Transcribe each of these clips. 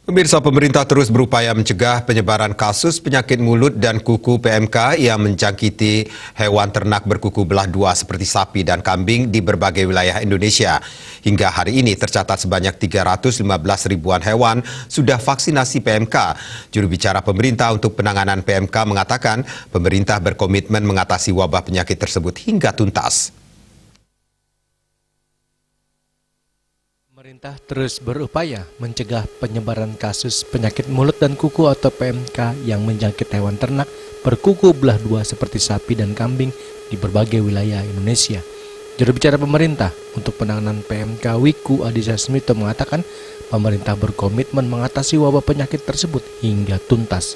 Pemirsa, pemerintah terus berupaya mencegah penyebaran kasus penyakit mulut dan kuku PMK yang menjangkiti hewan ternak berkuku belah dua seperti sapi dan kambing di berbagai wilayah Indonesia. Hingga hari ini tercatat sebanyak 315 ribuan hewan sudah vaksinasi PMK. Juru bicara pemerintah untuk penanganan PMK mengatakan pemerintah berkomitmen mengatasi wabah penyakit tersebut hingga tuntas. Pemerintah terus berupaya mencegah penyebaran kasus penyakit mulut dan kuku atau PMK yang menjangkit hewan ternak berkuku belah dua seperti sapi dan kambing di berbagai wilayah Indonesia. Juru bicara pemerintah untuk penanganan PMK Wiku Adhisa Smito mengatakan pemerintah berkomitmen mengatasi wabah penyakit tersebut hingga tuntas.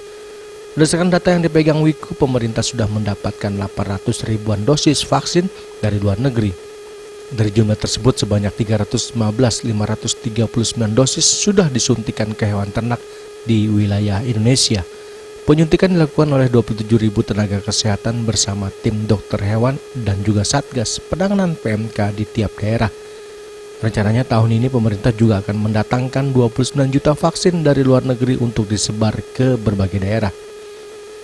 Berdasarkan data yang dipegang Wiku, pemerintah sudah mendapatkan 800 ribuan dosis vaksin dari luar negeri. Dari jumlah tersebut, sebanyak 315.539 dosis sudah disuntikan ke hewan ternak di wilayah Indonesia. Penyuntikan dilakukan oleh 27.000 tenaga kesehatan bersama tim dokter hewan dan juga Satgas penanganan PMK di tiap daerah. Rencananya tahun ini pemerintah juga akan mendatangkan 29 juta vaksin dari luar negeri untuk disebar ke berbagai daerah.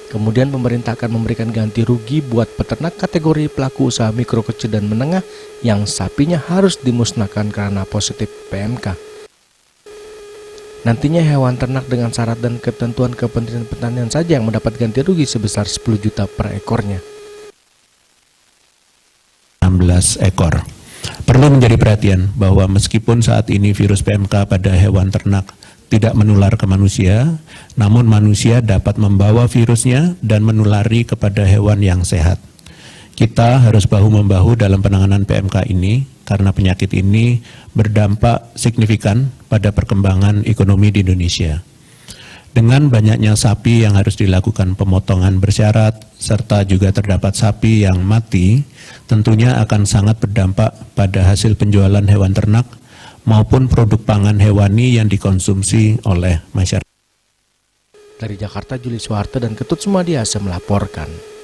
Kemudian pemerintah akan memberikan ganti rugi buat peternak kategori pelaku usaha mikro, kecil, dan menengah yang sapinya harus dimusnahkan karena positif PMK. Nantinya hewan ternak dengan syarat dan ketentuan Kementerian Pertanian saja yang mendapat ganti rugi sebesar 10 juta per ekornya. 16 ekor. Perlu menjadi perhatian bahwa meskipun saat ini virus PMK pada hewan ternak tidak menular ke manusia, namun manusia dapat membawa virusnya dan menulari kepada hewan yang sehat. Kita harus bahu-membahu dalam penanganan PMK ini karena penyakit ini berdampak signifikan pada perkembangan ekonomi di Indonesia. Dengan banyaknya sapi yang harus dilakukan pemotongan bersyarat, serta juga terdapat sapi yang mati, tentunya akan sangat berdampak pada hasil penjualan hewan ternak maupun produk pangan hewani yang dikonsumsi oleh masyarakat. Dari Jakarta, Juli Soeharto dan Ketut Sumadiasa melaporkan.